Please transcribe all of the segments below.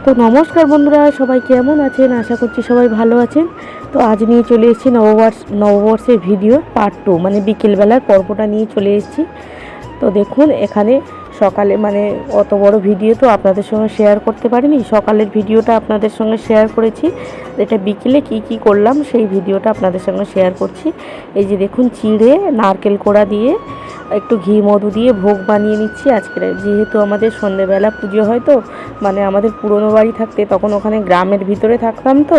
তো নমস্কার বন্ধুরা, সবাই কেমন আছেন? আশা করছি সবাই ভালো আছেন। তো আজ নিয়ে চলে এসেছি নববর্ষের ভিডিও পার্ট 2, মানে বিকেলবেলার পর্বটা নিয়ে চলে এসেছি। তো দেখুন, এখানে সকালে মানে অত বড় ভিডিও তো আপনাদের সঙ্গে শেয়ার করতে পারিনি। সকালের ভিডিওটা আপনাদের সঙ্গে শেয়ার করেছি, এটা বিকেলে কি করলাম সেই ভিডিওটা আপনাদের সঙ্গে শেয়ার করছি। এই যে দেখুন, চিড়ে নারকেল কোড়া দিয়ে একটু ঘি মধু দিয়ে ভোগ বানিয়ে নিচ্ছি আজকে। যেহেতু আমাদের সন্ধ্যেবেলা পুজো হয়, তো মানে আমাদের পুরনো বাড়ি থাকতে তখন ওখানে গ্রামের ভিতরে থাকতাম, তো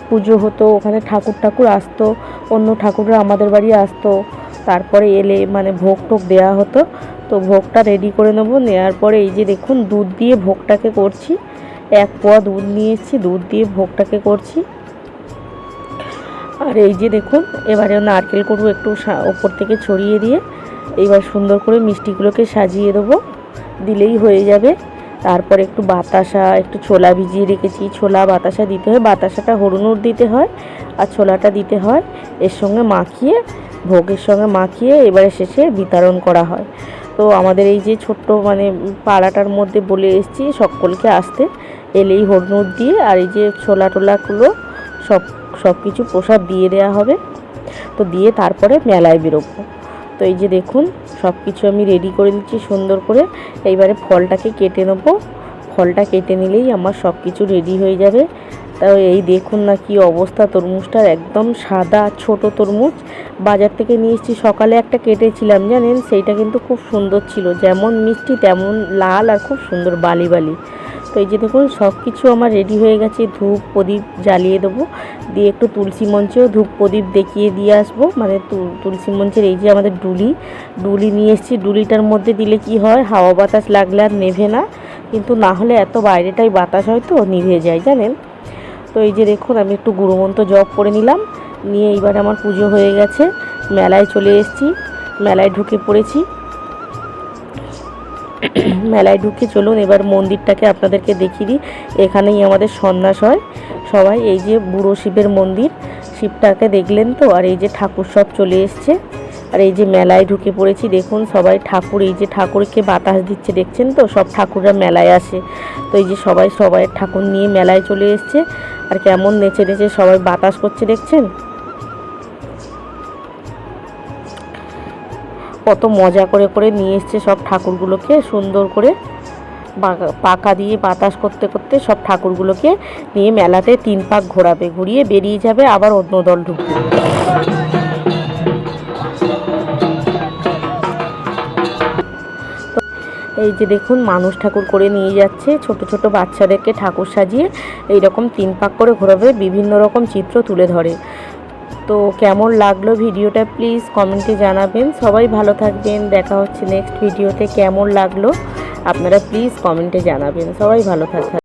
পুজো হতো, ওখানে ঠাকুর আসতো, অন্য ঠাকুররা আমাদের বাড়ি আসতো, তারপরে এলে মানে ভোগ টোগ দেওয়া হতো। তো ভোগটা রেডি করে নেবো, নেওয়ার পরে এই যে দেখুন দুধ দিয়ে ভোগটাকে করছি। 1 পোয়া দুধ নিয়ে এসেছি, দুধ দিয়ে ভোগটাকে করছি। আর এই যে দেখুন, এবারে নারকেল কুড়ু একটু ওপর থেকে ছড়িয়ে দিয়ে এইবার সুন্দর করে মিষ্টিগুলোকে সাজিয়ে দেবো, দিলেই হয়ে যাবে। তারপরে একটু বাতাসা, একটু ছোলা ভিজিয়ে রেখেছি, ছোলা বাতাসা দিতে হয়, বাতাসাটা হরুনুর দিতে হয় আর ছোলাটা দিতে হয় এর সঙ্গে মাখিয়ে, ভোগের সঙ্গে মাখিয়ে এবারে শেষে বিতরণ করা হয়। তো আমাদের এই যে ছোট্ট মানে পাড়াটার মধ্যে বলে এসেছি সকলকে আসতে, এলেই হরনুর দিয়ে আর এই যে ছোলা টোলাগুলো সব কিছু প্রসাদ দিয়ে দেওয়া হবে। তো দিয়ে তারপরে মেলায় বেরোবো। তো এই যে দেখুন, সব কিছু আমি রেডি করে দিচ্ছি সুন্দর করে। এইবারে ফলটাকে কেটে নেবো, ফলটা কেটে নিলেই আমার সব কিছু রেডি হয়ে যাবে। তাও এই দেখুন না কি অবস্থা, তরমুজটার একদম সাদা ছোট তরমুজ বাজার থেকে নিয়ে এসেছি। সকালে একটা কেটেছিলাম জানেন, সেইটা কিন্তু খুব সুন্দর ছিল, যেমন মিষ্টি তেমন লাল আর খুব সুন্দর বালি বালি। তো এই যে দেখুন সব কিছু আমার রেডি হয়ে গেছে, ধূপ প্রদীপ জ্বালিয়ে দেবো, দিয়ে একটু তুলসী মঞ্চেও ধূপ প্রদীপ দেখিয়ে দিয়ে আসবো। মানে তুলসী মঞ্চের এই যে আমাদের ডুলি নিয়ে এসেছি, ডুলিটার মধ্যে দিলে কি হয়, হাওয়া বাতাস লাগলে আর নেভে না, কিন্তু না হলে এত বাইরেটাই বাতাস হয় তো নিভে যায় জানেন। তো এই যে দেখুন, আমি একটু গুরুমন্ত্র জপ করে নিলাম, নিয়ে এইবার আমার পুজো হয়ে গেছে। মেলায় চলে এসেছি, মেলায় ঢুকে পড়েছি। মেলায় ঢুকে চলুন এবার মন্দিরটাকে আপনাদেরকে দেখিয়ে দিই। এখানেই আমাদের সন্ন্যাস হয় সবাই। এই যে বুড়ো শিবের মন্দির, শিবটাকে দেখলেন তো, আর এই যে ঠাকুর সব চলে এসছে। আর এই যে মেলায় ঢুকে পড়েছি, দেখুন সবাই ঠাকুর, এই যে ঠাকুরকে বাতাস দিচ্ছে দেখছেন তো, সব ঠাকুররা মেলায় আসে। তো এই যে সবাই ঠাকুর নিয়ে মেলায় চলে এসছে, আর কেমন নেচে নেচে সবাই বাতাস করছে দেখছেন, কত মজা করে নিয়ে এসছে সব ঠাকুরগুলোকে সুন্দর করে পাকা দিয়ে বাতাস করতে করতে সব ঠাকুরগুলোকে নিয়ে মেলাতে 3 পাক ঘোরাবে, ঘুরিয়ে বেরিয়ে যাবে, আবার অন্য দল ঢুকবে। এই যে দেখুন মানুষ ঠাকুর করে নিয়ে যাচ্ছে, ছোট ছোট বাচ্চাদেরকে ঠাকুর সাজিয়ে এইরকম 3 পাক করে ঘোরাবে, বিভিন্ন রকম চিত্র তুলে ধরে। তো কেমন লাগলো ভিডিওটা প্লিজ কমেন্টে জানাবেন। সবাই ভালো থাকবেন, দেখা হচ্ছে নেক্সট ভিডিওতে। কেমন লাগলো আপনারা প্লিজ কমেন্টে জানাবেন। সবাই ভালো থাকবেন।